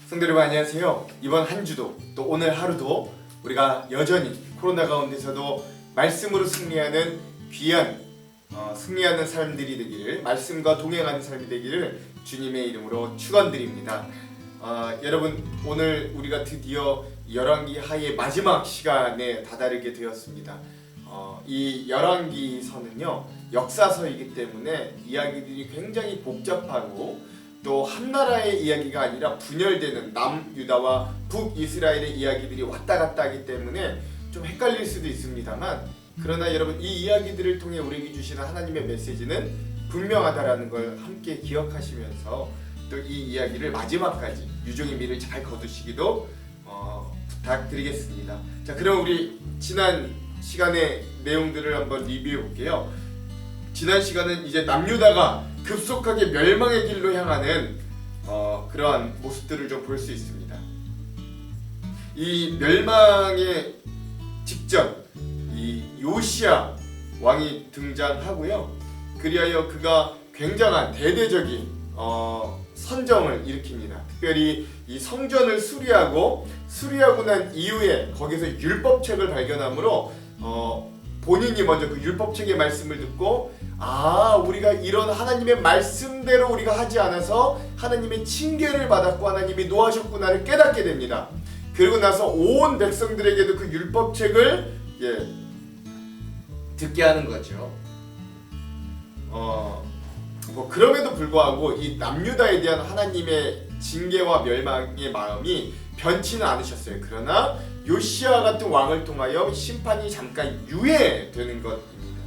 성도 여러분 안녕하세요. 이번 한 주도 또 오늘 하루도 우리가 여전히 코로나 가운데서도 말씀으로 승리하는 귀한 승리하는 사람들이 되기를, 말씀과 동행하는 삶이 되기를 주님의 이름으로 축원드립니다. 여러분, 오늘 우리가 드디어 열왕기 하의 마지막 시간에 다다르게 되었습니다. 이 열왕기서는요 역사서이기 때문에 이야기들이 굉장히 복잡하고 또 한 나라의 이야기가 아니라 분열되는 남유다와 북이스라엘의 이야기들이 왔다 갔다 하기 때문에 좀 헷갈릴 수도 있습니다만, 그러나 여러분, 이 이야기들을 통해 우리에게 주시는 하나님의 메시지는 분명하다라는 걸 함께 기억하시면서 또 이 이야기를 마지막까지 유종의 미를 잘 거두시기도 부탁드리겠습니다. 자, 그럼 우리 지난 시간의 내용들을 한번 리뷰해 볼게요. 지난 시간은 이제 남유다가 급속하게 멸망의 길로 향하는 그러한 모습들을 좀 볼 수 있습니다. 이 멸망의 직전 이 요시야 왕이 등장하고요. 그리하여 그가 굉장한 대대적인 선정을 일으킵니다. 특별히 이 성전을 수리하고 난 이후에 거기서 율법책을 발견하므로 본인이 먼저 그 율법책의 말씀을 듣고, 우리가 이런 하나님의 말씀대로 우리가 하지 않아서 하나님의 징계를 받았고 하나님이 노하셨구나를 깨닫게 됩니다. 그리고 나서 온 백성들에게도 그 율법책을 듣게 하는 거죠. 그럼에도 불구하고 이 남유다에 대한 하나님의 징계와 멸망의 마음이 변치는 않으셨어요. 그러나 요시야 같은 왕을 통하여 심판이 잠깐 유예되는 것입니다.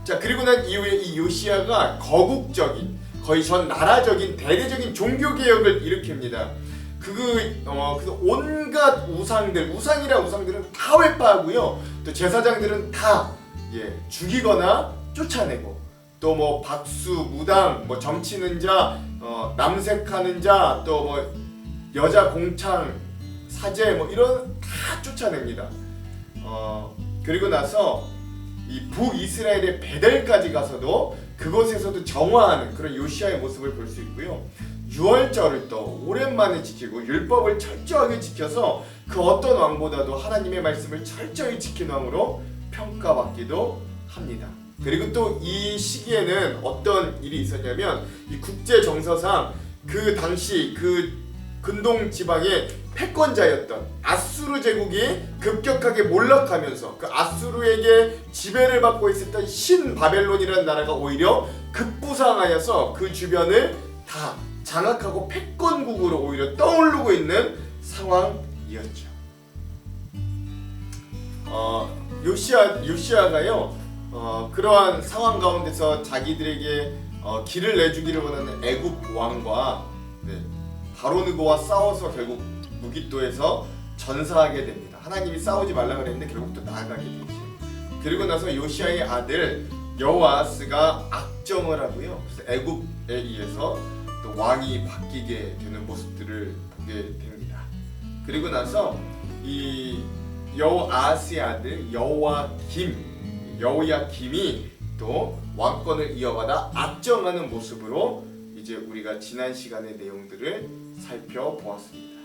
자, 그리고 난 이후에 이 요시야가 거국적인, 거의 전 나라적인 대대적인 종교 개혁을 일으킵니다. 그래서 온갖 우상들은 다 회파하고요. 또 제사장들은 다 죽이거나 쫓아내고, 또 뭐 박수, 무당, 뭐 점치는 자, 남색하는 자, 또 뭐 여자 공창, 사제 뭐 이런 다 쫓아냅니다. 그리고 나서 이 북이스라엘의 베델까지 가서도 그곳에서도 정화하는 그런 요시야의 모습을 볼 수 있고요. 유월절을 또 오랜만에 지키고 율법을 철저하게 지켜서 그 어떤 왕보다도 하나님의 말씀을 철저히 지킨 왕으로 평가받기도 합니다. 그리고 또 이 시기에는 어떤 일이 있었냐면, 이 국제 정서상 그 당시 그 근동 지방의 패권자였던 아수르 제국이 급격하게 몰락하면서 그 아수르에게 지배를 받고 있었던 신바벨론이라는 나라가 오히려 급부상하여서 그 주변을 다 장악하고 패권국으로 오히려 떠오르고 있는 상황이었죠. 요시야가요 그러한 상황 가운데서 자기들에게 길을 내주기를 원하는 애굽 왕과 바로느고와 싸워서 결국 무깃도에서 전사하게 됩니다. 하나님이 싸우지 말라 그랬는데 결국 또 나아가게 되죠. 그리고 나서 요시야의 아들 여호아스가 악정을 하고요. 그래서 애굽에 의해서 또 왕이 바뀌게 되는 모습들을 보게 됩니다. 그리고 나서 이 여호아스의 아들 여호야김이 또 왕권을 이어받아 악정하는 모습으로 이제 우리가 지난 시간의 내용들을 살펴보았습니다.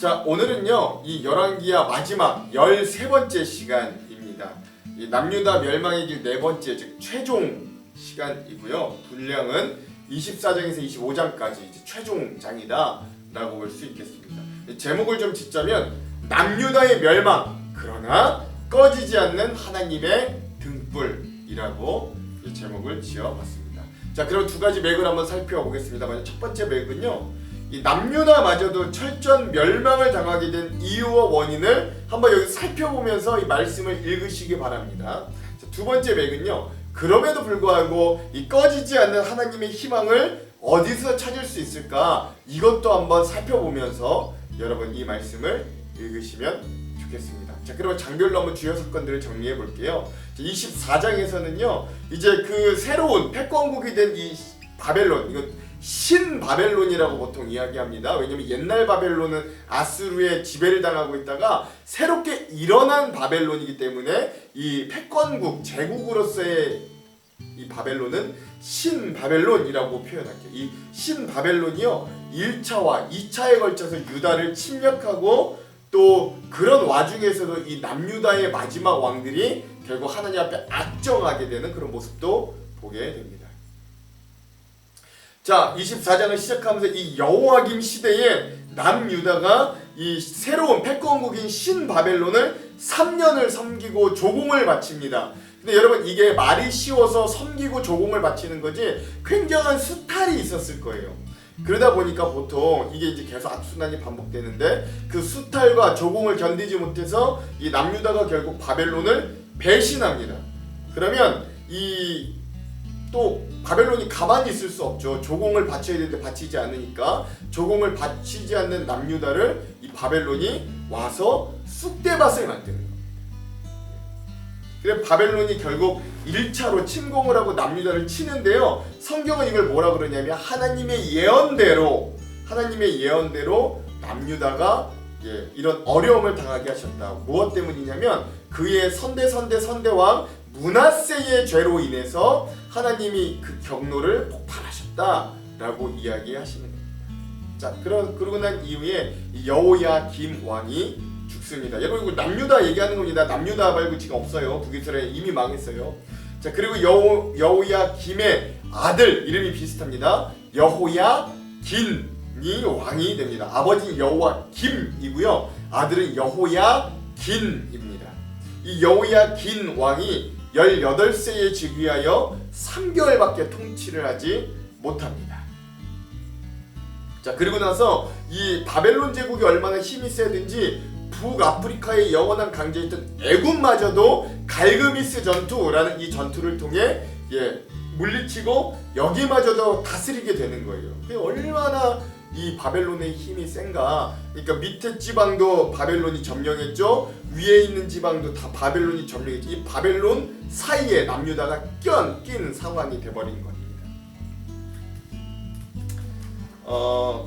자, 오늘은요 이 열왕기야 마지막 13번째 시간입니다. 이 남유다 멸망의 길 4번째, 즉 최종 시간이고요. 분량은 24장에서 25장까지 이제 최종장이다 라고 볼 수 있겠습니다. 제목을 좀 짓자면 남유다의 멸망, 그러나 꺼지지 않는 하나님의 등불이라고 제목을 지어봤습니다. 자, 그럼 두 가지 맥을 한번 살펴보겠습니다. 먼저 첫 번째 맥은요, 이 남유다마저도 철저한 멸망을 당하게 된 이유와 원인을 한번 여기 살펴보면서 이 말씀을 읽으시기 바랍니다. 자, 두 번째 맥은요, 그럼에도 불구하고 이 꺼지지 않는 하나님의 희망을 어디서 찾을 수 있을까, 이것도 한번 살펴보면서 여러분 이 말씀을 읽으시면 좋겠습니다. 자, 그러면 장별로 한번 주요 사건들을 정리해 볼게요. 24장에서는요 이제 그 새로운 패권국이 된 이 바벨론, 이거 신바벨론이라고 보통 이야기합니다. 왜냐면 옛날 바벨론은 아수르의 지배를 당하고 있다가 새롭게 일어난 바벨론이기 때문에 이 패권국, 제국으로서의 이 바벨론은 신바벨론이라고 표현할게요. 이 신바벨론이요 1차와 2차에 걸쳐서 유다를 침략하고 또 그런 와중에서도 이 남유다의 마지막 왕들이 결국 하나님 앞에 악정하게 되는 그런 모습도 보게 됩니다. 자, 24장을 시작하면서 이 여호야김 시대에 남유다가 이 새로운 패권국인 신바벨론을 3년을 섬기고 조공을 바칩니다. 근데 여러분 이게 말이 쉬워서 섬기고 조공을 바치는 거지 굉장한 수탈이 있었을 거예요. 그러다 보니까 보통 이게 이제 계속 악순환이 반복되는데 그 수탈과 조공을 견디지 못해서 이 남유다가 결국 바벨론을 배신합니다. 그러면 이 또 바벨론이 가만히 있을 수 없죠. 조공을 바쳐야 되는데 바치지 않으니까 조공을 바치지 않는 남유다를 이 바벨론이 와서 쑥대밭을 만드는 겁니다. 그래서 바벨론이 결국 1차로 침공을 하고 남유다를 치는데요. 성경은 이걸 뭐라 그러냐면 하나님의 예언대로 남유다가 이런 어려움을 당하게 하셨다. 무엇 때문이냐면 그의 선대왕 므낫세의 죄로 인해서 하나님이 그 경로를 폭발하셨다라고 이야기하시는 겁니다. 자, 그러고 난 이후에 여호야김 왕이 죽습니다. 여러분 이거 남유다 얘기하는 겁니다. 남유다 말고 지금 없어요. 북이스라엘 이미 망했어요. 자, 그리고 여호야김의 아들 이름이 비슷합니다. 여호야긴이 왕이 됩니다. 아버지는 여호야김이고요. 아들은 여호야긴입니다. 이 여호야긴 왕이 18세에 즉위하여 3개월밖에 통치를 하지 못합니다. 자, 그리고 나서 이 바벨론 제국이 얼마나 힘이 세든지 북아프리카의 영원한 강자였던 애굽마저도 갈그미스 전투라는 이 전투를 통해 물리치고 여기마저도 다스리게 되는 거예요. 얼마나 이 바벨론의 힘이 센가. 그러니까 밑에 지방도 바벨론이 점령했죠. 위에 있는 지방도 다 바벨론이 점령했죠. 이 바벨론 사이에 남유다가 낀 상황이 돼버린 겁니다.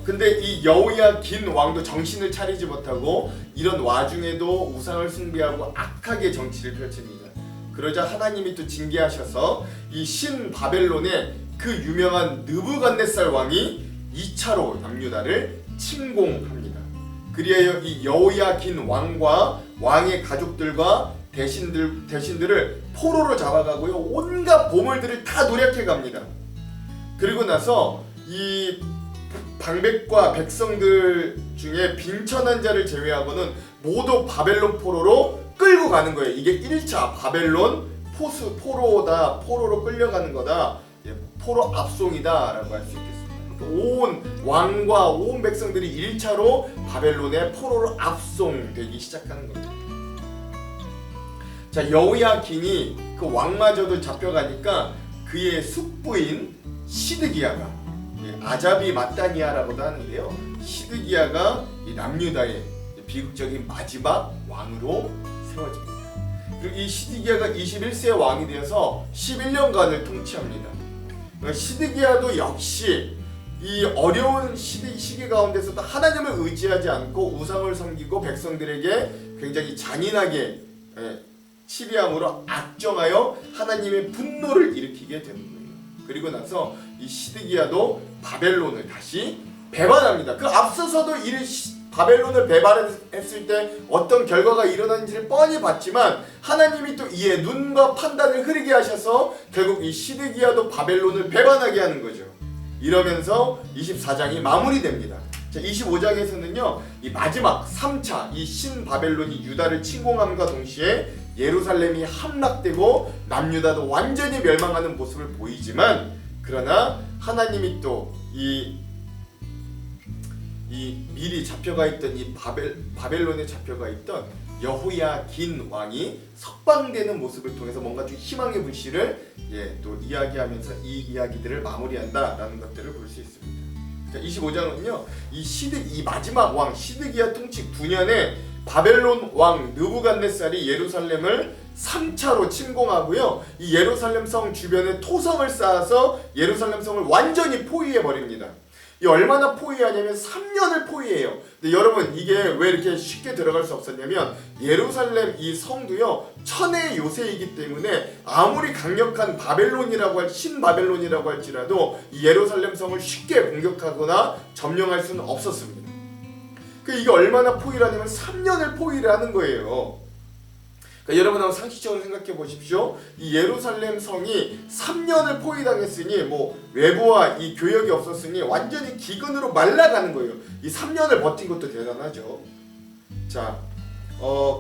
근데 이 여호야긴 왕도 정신을 차리지 못하고 이런 와중에도 우상을 숭배하고 악하게 정치를 펼칩니다. 그러자 하나님이 또 징계하셔서 이 신바벨론의 그 유명한 느부갓네살 왕이 2차로 남유다를 침공합니다. 그리하여 이 여호야긴 왕과 왕의 가족들과 대신들을 포로로 잡아가고요. 온갖 보물들을 다 노력해 갑니다. 그리고 나서 이 방백과 백성들 중에 빈천한 자를 제외하고는 모두 바벨론 포로로 끌고 가는 거예요. 이게 1차 바벨론 포로로 끌려가는 거다. 포로 압송이다라고 할 수 있겠습니다. 온 왕과 온 백성들이 1차로 바벨론의 포로로 압송되기 시작하는 겁니다. 자, 여호야긴이 그 왕마저도 잡혀가니까 그의 숙부인 시드기야가 아자비 마따니아라고도 하는데요. 시드기야가 이 남유다의 비극적인 마지막 왕으로 세워집니다. 그리고 이 시드기야가 21세 왕이 되어서 11년간을 통치합니다. 시드기야도 역시 이 어려운 시기 가운데서도 하나님을 의지하지 않고 우상을 섬기고 백성들에게 굉장히 잔인하게 치리함으로 악정하여 하나님의 분노를 일으키게 되는 거예요. 그리고 나서 이 시드기야도 바벨론을 다시 배반합니다. 그 앞서서도 바벨론을 배반했을 때 어떤 결과가 일어난지를 뻔히 봤지만 하나님이 또 이에 눈과 판단을 흐리게 하셔서 결국 이 시드기야도 바벨론을 배반하게 하는 거죠. 이러면서 24장이 마무리됩니다. 자, 25장에서는요, 이 마지막 3차 이 신바벨론이 유다를 침공함과 동시에 예루살렘이 함락되고 남유다도 완전히 멸망하는 모습을 보이지만, 그러나 하나님이 또 이 미리 잡혀가 있던 이 바벨론에 잡혀가 있던 여호야긴 왕이 석방되는 모습을 통해서 뭔가 좀 희망의 불씨를 또 이야기하면서 이 이야기들을 마무리한다라는 것들을 볼 수 있습니다. 자, 25장은요, 이 마지막 왕 시드기야 통치 9년에 바벨론 왕 느부갓네살이 예루살렘을 3차로 침공하고요, 이 예루살렘 성 주변에 토성을 쌓아서 예루살렘 성을 완전히 포위해 버립니다. 이 얼마나 포위하냐면 3년을 포위해요. 근데 여러분 이게 왜 이렇게 쉽게 들어갈 수 없었냐면 예루살렘 이 성도요 천의 요새이기 때문에 아무리 강력한 신바벨론이라고 할지라도 이 예루살렘 성을 쉽게 공격하거나 점령할 수는 없었습니다. 이게 얼마나 포위라냐면 3년을 포위를 하는 거예요. 그러니까 여러분 한번 상식적으로 생각해 보십시오. 이 예루살렘 성이 3년을 포위당했으니 뭐 외부와 이 교역이 없었으니 완전히 기근으로 말라가는 거예요. 이 3년을 버틴 것도 대단하죠. 자,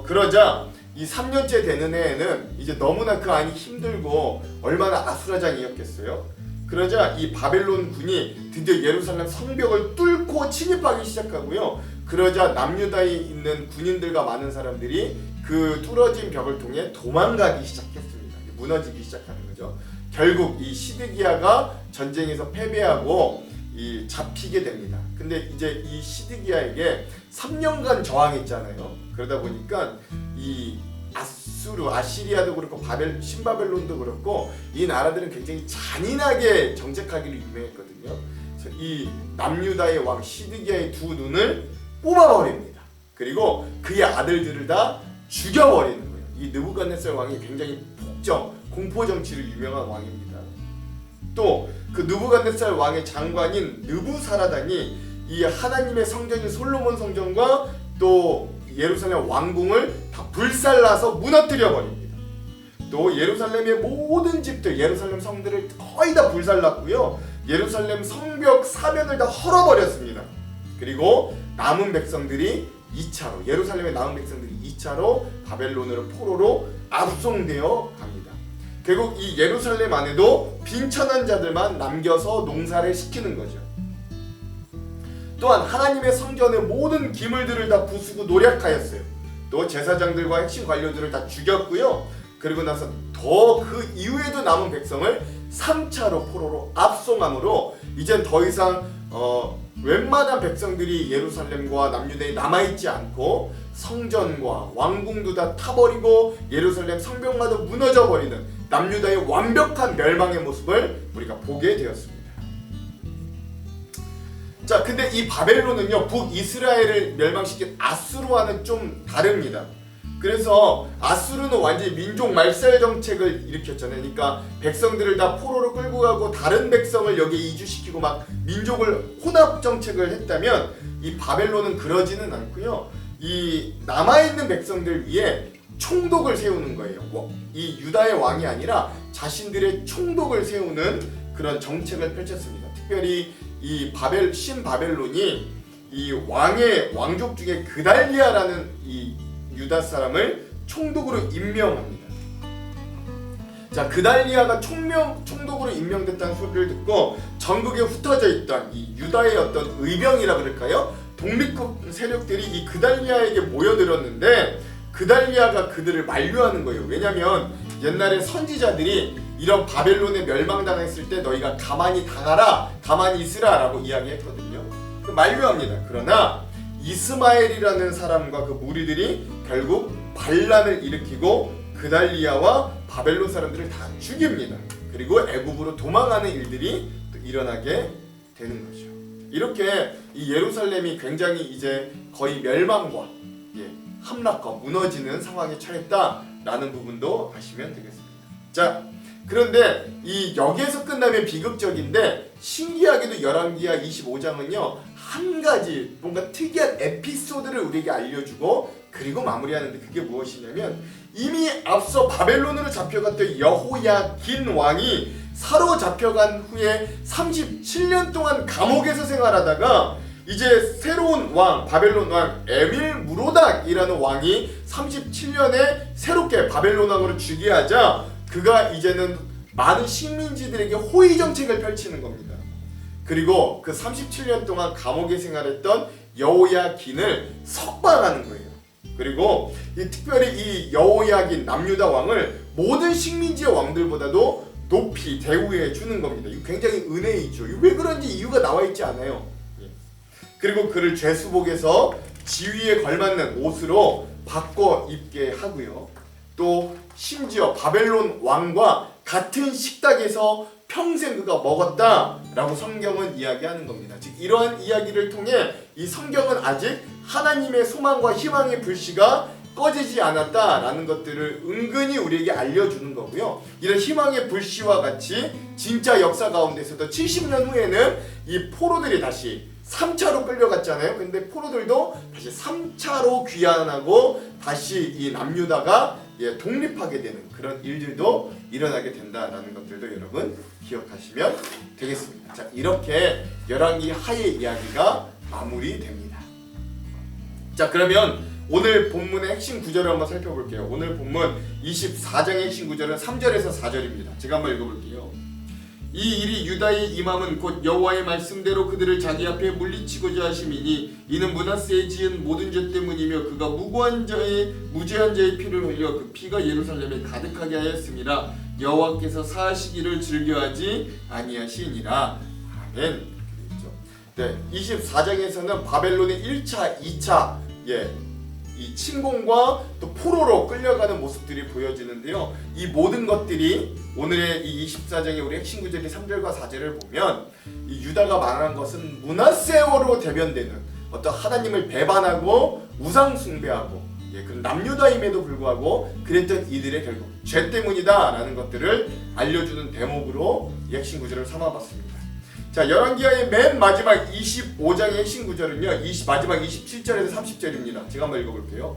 그러자 이 3년째 되는 해에는 이제 너무나 그 안이 힘들고 얼마나 아수라장이었겠어요. 그러자 이 바벨론 군이 드디어 예루살렘 성벽을 뚫고 침입하기 시작하고요. 그러자 남유다에 있는 군인들과 많은 사람들이 그 뚫어진 벽을 통해 도망가기 시작했습니다. 무너지기 시작하는 거죠. 결국 이 시드기야가 전쟁에서 패배하고 잡히게 됩니다. 근데 이제 이 시드기야에게 3년간 저항했잖아요. 그러다 보니까 이 아시리아도 그렇고 신바벨론도 그렇고 이 나라들은 굉장히 잔인하게 정책하기로 유명했거든요. 그래서 이 남유다의 왕 시드기야의 두 눈을 뽑아버립니다. 그리고 그의 아들들을 다 죽여버리는 거예요. 이 느부갓네살 왕이 굉장히 공포 정치로 유명한 왕입니다. 또 그 느부갓네살 왕의 장관인 느부사라단이 이 하나님의 성전인 솔로몬 성전과 또 예루살렘 왕궁을 다 불살라서 무너뜨려 버립니다. 또 예루살렘의 모든 집들, 예루살렘 성들을 거의 다 불살랐고요. 예루살렘 성벽 사면을 다 헐어버렸습니다. 그리고 남은 백성들이 2차로 예루살렘의 남은 백성들이 2차로 바벨론으로 포로로 압송되어 갑니다. 결국 이 예루살렘 안에도 빈천한 자들만 남겨서 농사를 시키는 거죠. 또한 하나님의 성전의 모든 기물들을 다 부수고 노략하였어요. 또 제사장들과 핵심 관료들을 다 죽였고요. 그리고 나서 더 그 이후에도 남은 백성을 3차로 포로로 압송함으로 이젠 더 이상 웬만한 백성들이 예루살렘과 남유다에 남아있지 않고 성전과 왕궁도 다 타버리고 예루살렘 성벽마다 무너져버리는 남유다의 완벽한 멸망의 모습을 우리가 보게 되었습니다. 자, 근데 이 바벨론은요 북이스라엘을 멸망시킨 아수르와는 좀 다릅니다. 그래서 아수르는 완전히 민족 말살 정책을 일으켰잖아요. 그러니까 백성들을 다 포로로 끌고 가고 다른 백성을 여기에 이주시키고 막 민족을 혼합 정책을 했다면 이 바벨론은 그러지는 않고요. 이 남아있는 백성들 위해 총독을 세우는 거예요. 이 유다의 왕이 아니라 자신들의 총독을 세우는 그런 정책을 펼쳤습니다. 특별히 이 신바벨론이 이 왕족 중에 그달리아라는 이 유다 사람을 총독으로 임명합니다. 자, 그달리아가 총독으로 임명됐다는 소리를 듣고 전국에 흩어져 있던 이 유다의 어떤 의병이라 그럴까요? 독립국 세력들이 이 그달리아에게 모여들었는데 그달리아가 그들을 만류하는 거예요. 왜냐하면 옛날에 선지자들이 이런 바벨론에 멸망당했을 때 너희가 가만히 당하라, 가만히 있으라 라고 이야기했거든요. 만류합니다. 그러나 이스마엘이라는 사람과 그 무리들이 결국 반란을 일으키고 그달리아와 바벨론 사람들을 다 죽입니다. 그리고 애굽으로 도망하는 일들이 또 일어나게 되는 거죠. 이렇게 이 예루살렘이 굉장히 이제 거의 멸망과 함락과 무너지는 상황에 처했다라는 부분도 아시면 되겠습니다. 자, 그런데 이 여기에서 끝나면 비극적인데 신기하게도 열왕기하 25장은요 한 가지 뭔가 특이한 에피소드를 우리에게 알려주고 그리고 마무리하는데 그게 무엇이냐면 이미 앞서 바벨론으로 잡혀갔던 여호야긴 왕이 사로잡혀간 후에 37년 동안 감옥에서 생활하다가 이제 새로운 왕, 바벨론 왕 에밀무로닥이라는 왕이 37년에 새롭게 바벨론 왕으로 즉위하자 그가 이제는 많은 식민지들에게 호위 정책을 펼치는 겁니다. 그리고 그 37년 동안 감옥에 생활했던 여호야긴을 석방하는 거예요. 그리고 특별히 이 여호야긴 남유다 왕을 모든 식민지의 왕들보다도 높이 대우해 주는 겁니다. 이거 굉장히 은혜이죠. 왜 그런지 이유가 나와 있지 않아요. 그리고 그를 죄수복에서 지위에 걸맞는 옷으로 바꿔 입게 하고요. 또 심지어 바벨론 왕과 같은 식탁에서 평생 그가 먹었다라고 성경은 이야기하는 겁니다. 즉 이러한 이야기를 통해 이 성경은 아직 하나님의 소망과 희망의 불씨가 꺼지지 않았다라는 것들을 은근히 우리에게 알려주는 거고요. 이런 희망의 불씨와 같이 진짜 역사 가운데서도 70년 후에는 이 포로들이 다시 3차로 끌려갔잖아요. 근데 포로들도 다시 3차로 귀환하고 다시 이 남유다가 독립하게 되는 그런 일들도 일어나게 된다라는 것들도 여러분 기억하시면 되겠습니다. 자, 이렇게 열왕기 하의 이야기가 마무리됩니다. 자, 그러면 오늘 본문의 핵심 구절을 한번 살펴볼게요. 오늘 본문 24장의 핵심 구절은 3절에서 4절입니다. 제가 한번 읽어볼게요. 이 일이 유다의 임함은 곧 여호와의 말씀대로 그들을 자기 앞에 물리치고자 하심이니 이는 므낫세에 지은 모든 죄 때문이며 그가 무죄한 자의 피를 흘려 그 피가 예루살렘에 가득하게 하였음이라 여호와께서 사하시기를 즐겨하지 아니하시니라. 아멘. 네, 24장에서는 바벨론의 1차, 2차 이 침공과 또 포로로 끌려가는 모습들이 보여지는데요. 이 모든 것들이 오늘의 이 24장의 우리 핵심 구절이 3절과 4절을 보면 이 유다가 말하는 것은 므낫세어로 대변되는 어떤 하나님을 배반하고 우상 숭배하고 그런 남유다임에도 불구하고 그랬던 이들의 결국 죄 때문이다라는 것들을 알려주는 대목으로 이 핵심 구절을 삼아봤습니다. 자, 열왕기하의 맨 마지막 25장의 핵심 구절은요, 마지막 27절에서 30절입니다. 제가 한번 읽어볼게요.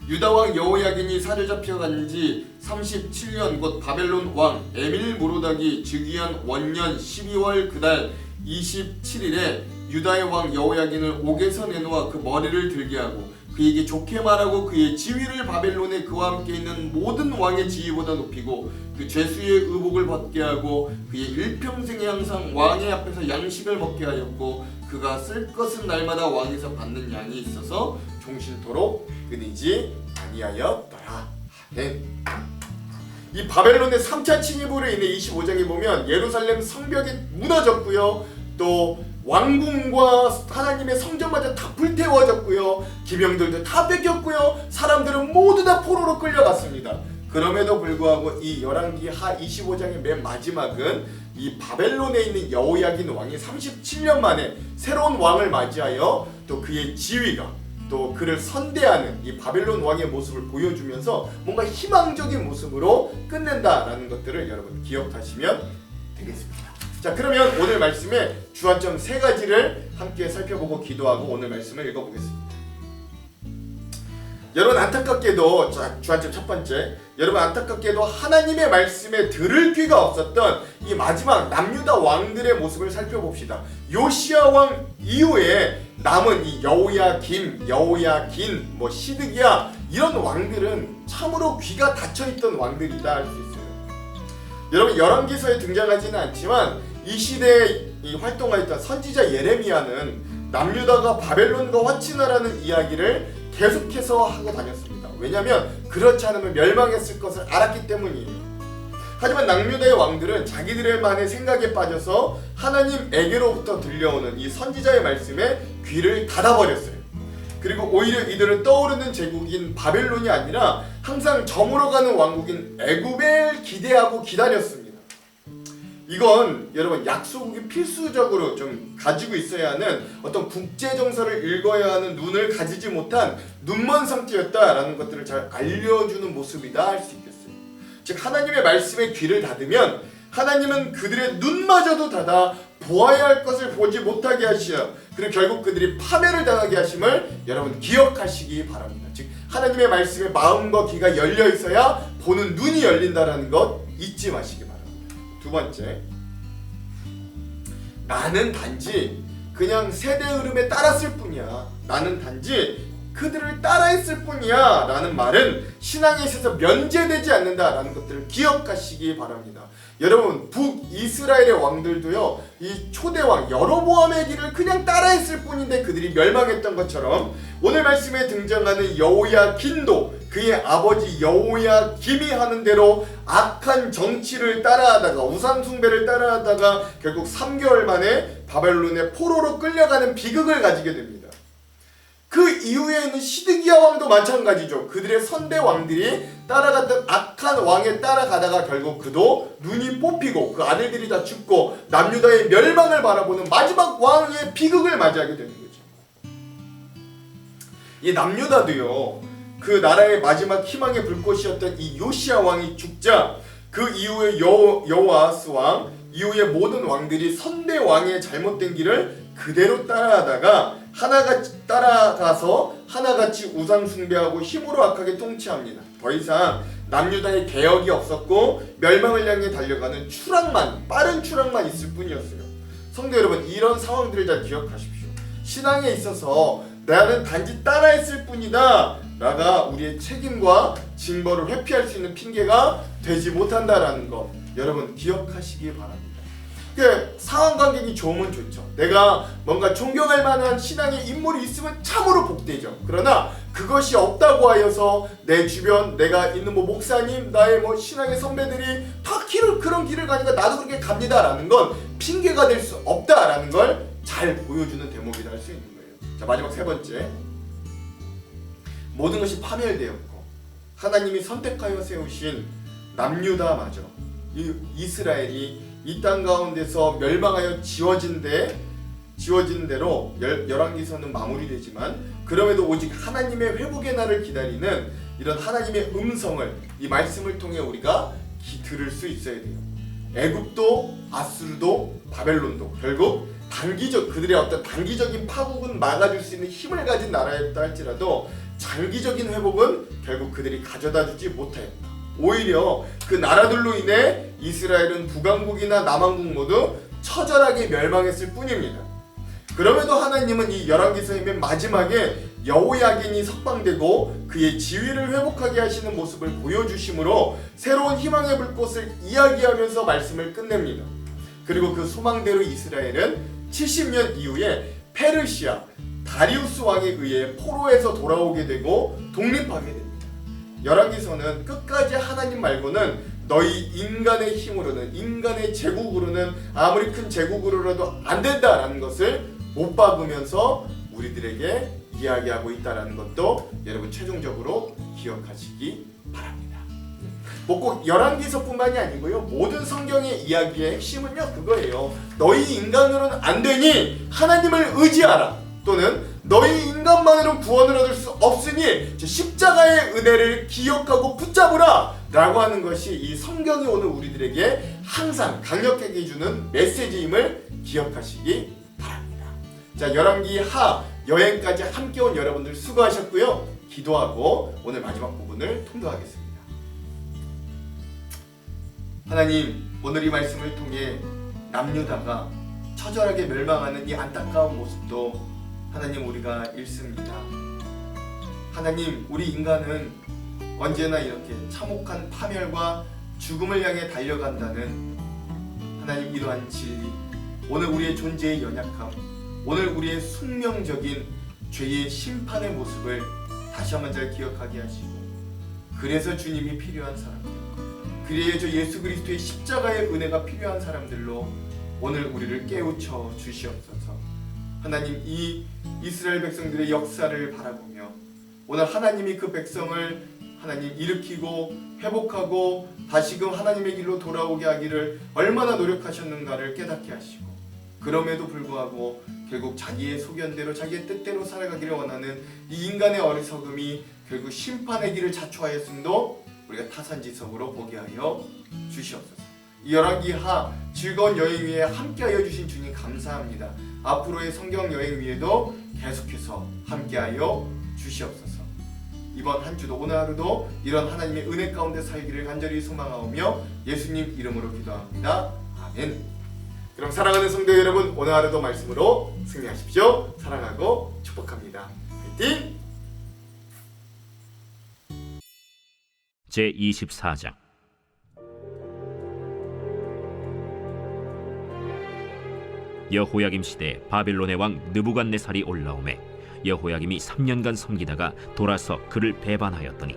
유다왕 여호야긴이 사로잡혀간 지 37년 곧 바벨론 왕 에밀모로닥이 즉위한 원년 12월 그달 27일에 유다의 왕 여호야긴을 옥에서 내놓아 그 머리를 들게 하고 그에게 좋게 말하고 그의 지위를 바벨론에 그와 함께 있는 모든 왕의 지위보다 높이고 그 죄수의 의복을 벗게 하고 그의 일평생에 항상 왕의 앞에서 양식을 먹게 하였고 그가 쓸 것은 날마다 왕에서 받는 양이 있어서 종신토록 끊이지 아니하였더라. 아멘. 이 바벨론의 3차 침입으로 인해 25장에 보면 예루살렘 성벽이 무너졌고요. 또 왕궁과 하나님의 성전마저 다 불태워졌고요. 기병들도 다 뺏겼고요. 사람들은 모두 다 포로로 끌려갔습니다. 그럼에도 불구하고 이 열왕기 하 25장의 맨 마지막은 이 바벨론에 있는 여호야긴 왕이 37년 만에 새로운 왕을 맞이하여 또 그의 지위가 또 그를 선대하는 이 바벨론 왕의 모습을 보여주면서 뭔가 희망적인 모습으로 끝낸다라는 것들을 여러분 기억하시면 되겠습니다. 자, 그러면 오늘 말씀의 주안점 3가지를 함께 살펴보고 기도하고 오늘 말씀을 읽어보겠습니다. 여러분 안타깝게도 주안점 첫 번째, 여러분 안타깝게도 하나님의 말씀에 들을 귀가 없었던 이 마지막 남유다 왕들의 모습을 살펴봅시다. 요시야 왕 이후에 남은 이 여호야김, 여호야긴, 시드기야 이런 왕들은 참으로 귀가 닫혀있던 왕들이다 할 수 있어요. 여러분 열왕기서에 등장하지는 않지만 이 시대에 활동하였던 선지자 예레미야는 남유다가 바벨론과 화친하라는 이야기를 계속해서 하고 다녔습니다. 왜냐하면 그렇지 않으면 멸망했을 것을 알았기 때문이에요. 하지만 남유다의 왕들은 자기들만의 생각에 빠져서 하나님에게로부터 들려오는 이 선지자의 말씀에 귀를 닫아버렸어요. 그리고 오히려 이들은 떠오르는 제국인 바벨론이 아니라 항상 저물어가는 왕국인 애굽을 기대하고 기다렸습니다. 이건 여러분 약소국이 필수적으로 좀 가지고 있어야 하는 어떤 국제정서를 읽어야 하는 눈을 가지지 못한 눈먼 상태였다라는 것들을 잘 알려주는 모습이다 할 수 있겠어요. 즉 하나님의 말씀에 귀를 닫으면 하나님은 그들의 눈마저도 닫아 보아야 할 것을 보지 못하게 하시어 그리고 결국 그들이 파멸을 당하게 하심을 여러분 기억하시기 바랍니다. 즉 하나님의 말씀에 마음과 귀가 열려 있어야 보는 눈이 열린다라는 것 잊지 마시기 바랍니다. 두 번째, 나는 단지 그냥 세대 흐름에 따랐을 뿐이야. 나는 단지 그들을 따라했을 뿐이야 라는 말은 신앙에 있어서 면제되지 않는다라는 것들을 기억하시기 바랍니다. 여러분 북이스라엘의 왕들도요 이 초대왕 여로보암의 길을 그냥 따라했을 뿐인데 그들이 멸망했던 것처럼 오늘 말씀에 등장하는 여호야긴도 그의 아버지 여호야김이 하는 대로 악한 정치를 따라하다가 우상 숭배를 따라하다가 결국 3개월 만에 바벨론의 포로로 끌려가는 비극을 가지게 됩니다. 그 이후에 있는 시드기야 왕도 마찬가지죠. 그들의 선대 왕들이 따라갔던 악한 왕에 따라가다가 결국 그도 눈이 뽑히고 그 아들들이 다 죽고 남유다의 멸망을 바라보는 마지막 왕의 비극을 맞이하게 되는 거죠. 이 남유다도요, 그 나라의 마지막 희망의 불꽃이었던 이 요시야 왕이 죽자 그 이후에 여호아스 왕 이후의 모든 왕들이 선대 왕의 잘못된 길을 그대로 따라하다가 따라가서 하나같이 우상 숭배하고 힘으로 악하게 통치합니다. 더 이상 남유다의 개혁이 없었고 멸망을 향해 달려가는 빠른 추락만 있을 뿐이었어요. 성도 여러분, 이런 상황들을 잘 기억하십시오. 신앙에 있어서 나는 단지 따라했을 뿐이다 라가 우리의 책임과 징벌을 회피할 수 있는 핑계가 되지 못한다라는 것, 여러분 기억하시기 바랍니다. 상황 관계가 좋으면 좋죠. 내가 뭔가 존경할 만한 신앙의 인물이 있으면 참으로 복되죠. 그러나 그것이 없다고 하여서 내 주변 내가 있는 목사님, 나의 신앙의 선배들이 다 그런 길을 가니까 나도 그렇게 갑니다라는 건 핑계가 될 수 없다라는 걸 잘 보여주는 대목이라 할 수 있는 거예요. 자, 마지막 세 번째, 모든 것이 파멸되었고 하나님이 선택하여 세우신 남유다마저 이스라엘이 이 땅 가운데서 멸망하여 지워진 대로 열왕기서는 마무리되지만 그럼에도 오직 하나님의 회복의 날을 기다리는 이런 하나님의 음성을 이 말씀을 통해 우리가 들을 수 있어야 돼요. 애굽도 아수르도 바벨론도 결국 그들의 어떤 단기적인 파국은 막아줄 수 있는 힘을 가진 나라였다 할지라도 장기적인 회복은 결국 그들이 가져다 주지 못하였다. 오히려 그 나라들로 인해 이스라엘은 북왕국이나 남왕국 모두 처절하게 멸망했을 뿐입니다. 그럼에도 하나님은 이 열왕기서의 맨 마지막에 여호야긴이 석방되고 그의 지위를 회복하게 하시는 모습을 보여주심으로 새로운 희망의 불꽃을 이야기하면서 말씀을 끝냅니다. 그리고 그 소망대로 이스라엘은 70년 이후에 페르시아 다리우스 왕에 의해 포로에서 돌아오게 되고 독립하게 됩니다. 열왕기서는 끝까지 하나님 말고는 너희 인간의 힘으로는, 인간의 제국으로는, 아무리 큰 제국으로라도 안 된다라는 것을 못 박으면서 우리들에게 이야기하고 있다라는 것도 여러분 최종적으로 기억하시기 바랍니다. 꼭 열왕기서뿐만이 아니고요, 모든 성경의 이야기의 핵심은요 그거예요. 너희 인간으로는 안 되니 하나님을 의지하라. 또는 너희 인간만으로는 구원을 얻을 수 없으니 십자가의 은혜를 기억하고 붙잡으라 라고 하는 것이 이 성경이 오늘 우리들에게 항상 강력하게 주는 메시지임을 기억하시기 바랍니다. 자, 열왕기 하 여행까지 함께 온 여러분들 수고하셨고요. 기도하고 오늘 마지막 부분을 통독하겠습니다. 하나님, 오늘 이 말씀을 통해 남유다가 처절하게 멸망하는 이 안타까운 모습도 하나님 우리가 읽습니다. 하나님, 우리 인간은 언제나 이렇게 참혹한 파멸과 죽음을 향해 달려간다는 하나님 이러한 진리, 오늘 우리의 존재의 연약함, 오늘 우리의 숙명적인 죄의 심판의 모습을 다시 한번 잘 기억하게 하시고, 그래서 주님이 필요한 사람들, 그래서 예수 그리스도의 십자가의 은혜가 필요한 사람들로 오늘 우리를 깨우쳐 주시옵소서. 하나님, 이 이스라엘 백성들의 역사를 바라보며 오늘 하나님이 그 백성을 하나님 일으키고 회복하고 다시금 하나님의 길로 돌아오게 하기를 얼마나 노력하셨는가를 깨닫게 하시고, 그럼에도 불구하고 결국 자기의 소견대로 자기의 뜻대로 살아가기를 원하는 이 인간의 어리석음이 결국 심판의 길을 자초하였음도 우리가 타산지석으로 보게 하여 주시옵소서. 이 열왕기하 즐거운 여행 위에 함께하여 주신 주님 감사합니다. 앞으로의 성경 여행 위에도 계속해서 함께하여 주시옵소서. 이번 한 주도 오늘 하루도 이런 하나님의 은혜 가운데 살기를 간절히 소망하오며 예수님 이름으로 기도합니다. 아멘. 그럼 사랑하는 성도 여러분, 오늘 하루도 말씀으로 승리하십시오. 사랑하고 축복합니다. 화이팅! 제24장 여호야김 시대에 바벨론의 왕 느부갓네살이 올라오매 여호야김이 3년간 섬기다가 돌아서 그를 배반하였더니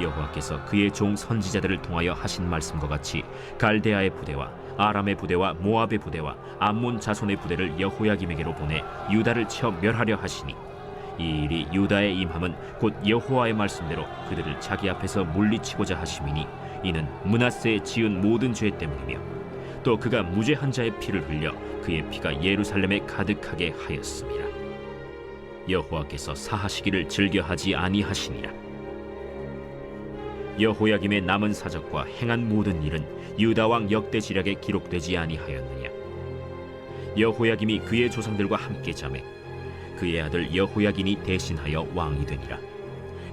여호와께서 그의 종 선지자들을 통하여 하신 말씀과 같이 갈대아의 부대와 아람의 부대와 모압의 부대와 암몬 자손의 부대를 여호야김에게로 보내 유다를 쳐 멸하려 하시니 이 일이 유다에 임함은 곧 여호와의 말씀대로 그들을 자기 앞에서 물리치고자 하심이니 이는 므낫세의 지은 모든 죄 때문이며 또 그가 무죄한 자의 피를 흘려 그의 피가 예루살렘에 가득하게 하였음이라. 여호와께서 사하시기를 즐겨하지 아니하시니라. 여호야김의 남은 사적과 행한 모든 일은 유다 왕 역대지략에 기록되지 아니하였느냐. 여호야김이 그의 조상들과 함께 잠에 그의 아들 여호야긴이 대신하여 왕이 되니라.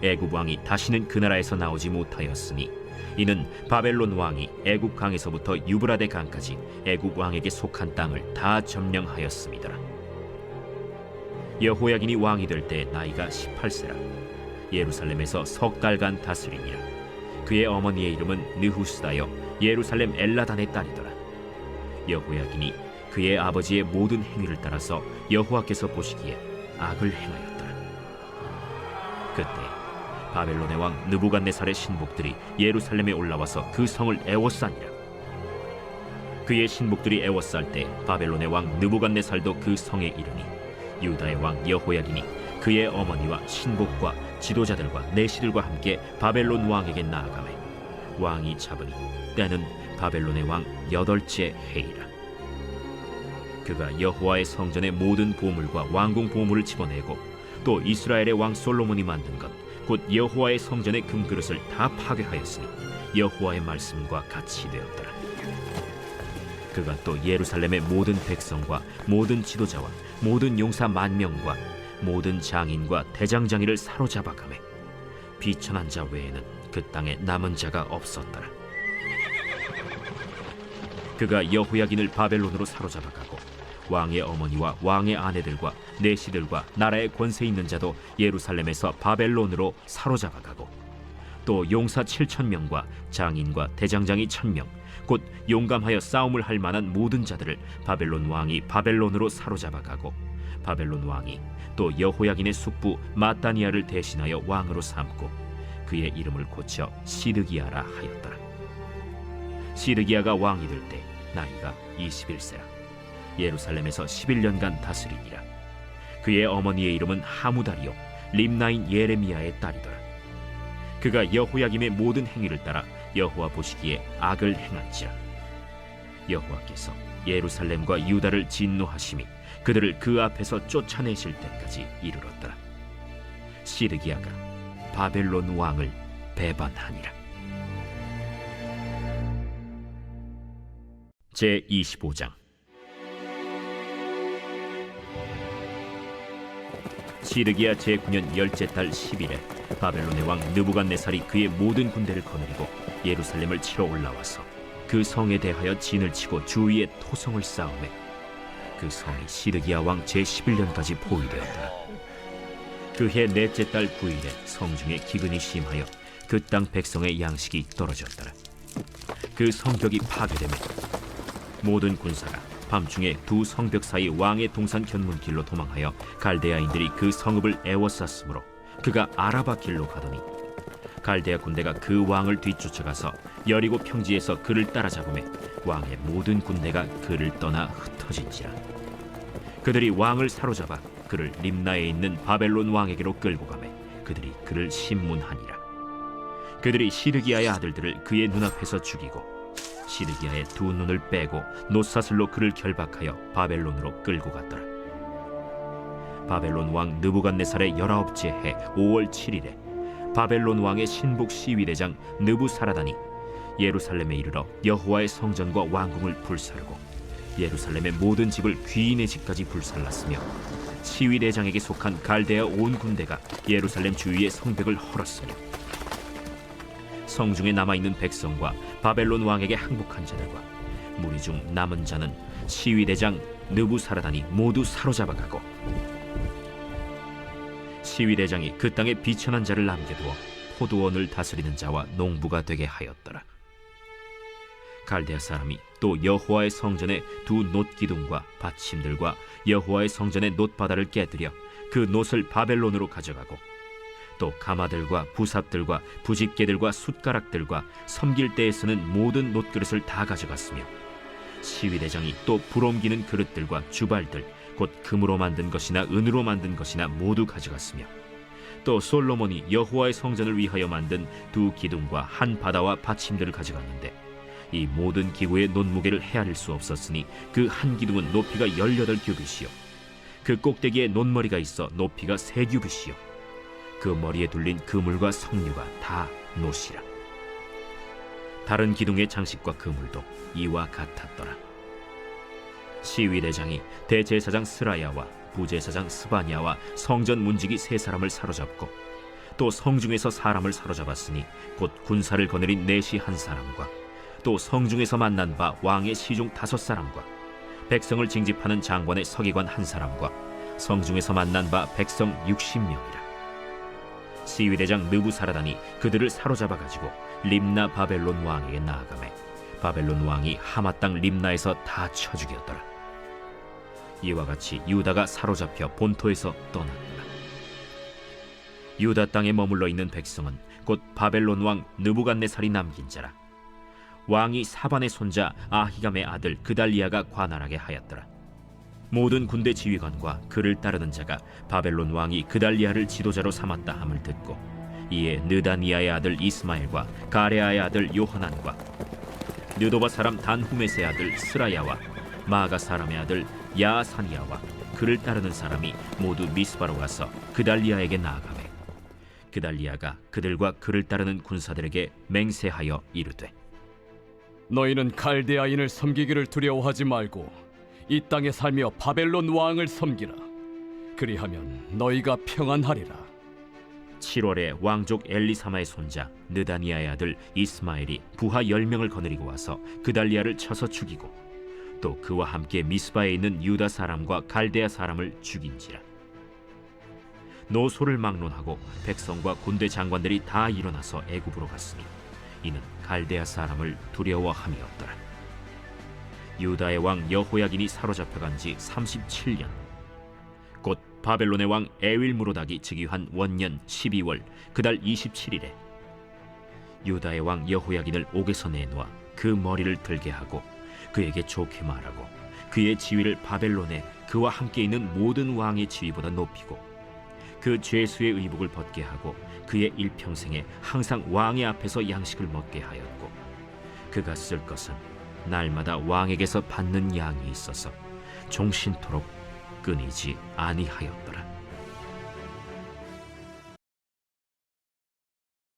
애굽 왕이 다시는 그 나라에서 나오지 못하였으니 이는 바벨론 왕이 애굽 강에서부터 유브라데 강까지 애굽 왕에게 속한 땅을 다 점령하였음이더라. 여호야긴이 왕이 될 때 나이가 18세라. 예루살렘에서 석 달간 다스리니라. 그의 어머니의 이름은 느후스다여 예루살렘 엘라단의 딸이더라. 여호야긴이 그의 아버지의 모든 행위를 따라서 여호와께서 보시기에 악을 행하였더라. 그때 바벨론의 왕 느부갓네살의 신복들이 예루살렘에 올라와서 그 성을 애워싸니라. 그의 신복들이 애워쌀 때 바벨론의 왕 느부갓네살도 그 성에 이르니 유다의 왕 여호야긴이 그의 어머니와 신복과 지도자들과 내시들과 함께 바벨론 왕에게 나아가매 왕이 잡으니 때는 바벨론의 왕 8째 해이라. 그가 여호와의 성전의 모든 보물과 왕궁 보물을 집어내고 또 이스라엘의 왕 솔로몬이 만든 것 곧 여호와의 성전의 금그릇을 다 파괴하였으니 여호와의 말씀과 같이 되었더라. 그가 또 예루살렘의 모든 백성과 모든 지도자와 모든 용사 10,000명과 모든 장인과 대장장이를 사로잡아가매 비천한 자 외에는 그 땅에 남은 자가 없었더라. 그가 여호야긴을 바벨론으로 사로잡아가고 왕의 어머니와 왕의 아내들과 내시들과 나라의 권세 있는 자도 예루살렘에서 바벨론으로 사로잡아가고 또 용사 7,000명과 장인과 대장장이 1,000명 곧 용감하여 싸움을 할 만한 모든 자들을 바벨론 왕이 바벨론으로 사로잡아가고 바벨론 왕이 또 여호야긴의 숙부 마따니아를 대신하여 왕으로 삼고 그의 이름을 고쳐 시드기야라 하였더라. 시드기야가 왕이 될 때 나이가 21세라. 예루살렘에서 11년간 다스리니라. 그의 어머니의 이름은 하무다리요 림나인 예레미야의 딸이더라. 그가 여호야김의 모든 행위를 따라 여호와 보시기에 악을 행한지라. 여호와께서 예루살렘과 유다를 진노하심이 그들을 그 앞에서 쫓아내실 때까지 이르렀더라. 시드기야가 바벨론 왕을 배반하니라. 제 25장. 시드기야 제9년 10째 달 10일에 바벨론의 왕 느부갓네살이 그의 모든 군대를 거느리고 예루살렘을 치러 올라와서 그 성에 대하여 진을 치고 주위에 토성을 쌓으매 그 성이 시드기야 왕 제11년까지 포위되었더라. 그해 넷째 달 9일에 성중에 기근이 심하여 그 땅 백성의 양식이 떨어졌더라. 그 성벽이 파괴되매 모든 군사가 밤중에 두 성벽 사이 왕의 동산 견문길로 도망하여 갈대아인들이 그 성읍을 애워쌌으므로 그가 아라바 길로 가더니 갈대아 군대가 그 왕을 뒤쫓아가서 여리고 평지에서 그를 따라잡으매 왕의 모든 군대가 그를 떠나 흩어진지라. 그들이 왕을 사로잡아 그를 림나에 있는 바벨론 왕에게로 끌고 가매 그들이 그를 심문하니라. 그들이 시드기야의 아들들을 그의 눈앞에서 죽이고 시드기야의 두 눈을 빼고 놋사슬로 그를 결박하여 바벨론으로 끌고 갔더라. 바벨론 왕 느부갓네살의 19째 해 5월 7일에 바벨론 왕의 신복 시위대장 느부사라단이 예루살렘에 이르러 여호와의 성전과 왕궁을 불사르고 예루살렘의 모든 집을 귀인의 집까지 불살랐으며 시위대장에게 속한 갈대아 온 군대가 예루살렘 주위의 성벽을 헐었으며 성중에 남아있는 백성과 바벨론 왕에게 항복한 자들과 무리 중 남은 자는 시위대장 느부사라단이 모두 사로잡아가고 시위대장이 그 땅에 비천한 자를 남겨두어 포도원을 다스리는 자와 농부가 되게 하였더라. 갈대아 사람이 또 여호와의 성전의 두 놋기둥과 받침들과 여호와의 성전의 놋바다를 깨뜨려 그 놋을 바벨론으로 가져가고 또 가마들과 부삽들과 부집개들과 숟가락들과 섬길 때에 쓰는 모든 놋그릇을 다 가져갔으며 시위대장이 또 불 옮기는 그릇들과 주발들 곧 금으로 만든 것이나 은으로 만든 것이나 모두 가져갔으며 또 솔로몬이 여호와의 성전을 위하여 만든 두 기둥과 한 바다와 받침들을 가져갔는데 이 모든 기구의 논무게를 헤아릴 수 없었으니 그 한 기둥은 높이가 18규빗이요 그 꼭대기에 논머리가 있어 높이가 3규빗이요 그 머리에 둘린 그물과 석류가 다 노시라. 다른 기둥의 장식과 그물도 이와 같았더라. 시위대장이 대제사장 스라야와 부제사장 스바냐와 성전 문지기 3사람을 사로잡고 또 성중에서 사람을 사로잡았으니 곧 군사를 거느린 내시 1사람과 또 성중에서 만난 바 왕의 시중 5사람과 백성을 징집하는 장관의 서기관 1사람과 성중에서 만난 바 백성 60명이라. 시위대장 느부사라단이 그들을 사로잡아 가지고 림나 바벨론 왕에게 나아가매 바벨론 왕이 하마 땅 림나에서 다 쳐 죽였더라. 이와 같이 유다가 사로잡혀 본토에서 떠났더라. 유다 땅에 머물러 있는 백성은 곧 바벨론 왕 느부갓네살이 남긴 자라. 왕이 사반의 손자 아히감의 아들 그달리아가 관할하게 하였더라. 모든 군대 지휘관과 그를 따르는 자가 바벨론 왕이 그달리아를 지도자로 삼았다 함을 듣고 이에 느다니아의 아들 이스마엘과 가레아의 아들 요하난과 느도바 사람 단후메스의 아들 스라야와 마가 사람의 아들 야사니아와 그를 따르는 사람이 모두 미스바로 가서 그달리아에게 나아가매 그달리아가 그들과 그를 따르는 군사들에게 맹세하여 이르되 너희는 갈대아인을 섬기기를 두려워하지 말고 이 땅에 살며 바벨론 왕을 섬기라. 그리하면 너희가 평안하리라. 7월에 왕족 엘리사마의 손자 느다니아의 아들 이스마엘이 부하 10명을 거느리고 와서 그달리아를 쳐서 죽이고 또 그와 함께 미스바에 있는 유다 사람과 갈대아 사람을 죽인지라. 노소를 막론하고 백성과 군대 장관들이 다 일어나서 애굽으로 갔으니 이는 갈대아 사람을 두려워함이었더라. 유다의 왕 여호야긴이 사로잡혀간 지 37년 곧 바벨론의 왕 에윌무로닥이 즉위한 원년 12월 그달 27일에 유다의 왕 여호야긴을 옥에서 내놓아 그 머리를 들게 하고 그에게 좋게 말하고 그의 지위를 바벨론에 그와 함께 있는 모든 왕의 지위보다 높이고 그 죄수의 의복을 벗게 하고 그의 일평생에 항상 왕의 앞에서 양식을 먹게 하였고 그가 쓸 것은 날마다 왕에게서 받는 양이 있어서 종신토록 끊이지 아니하였더라.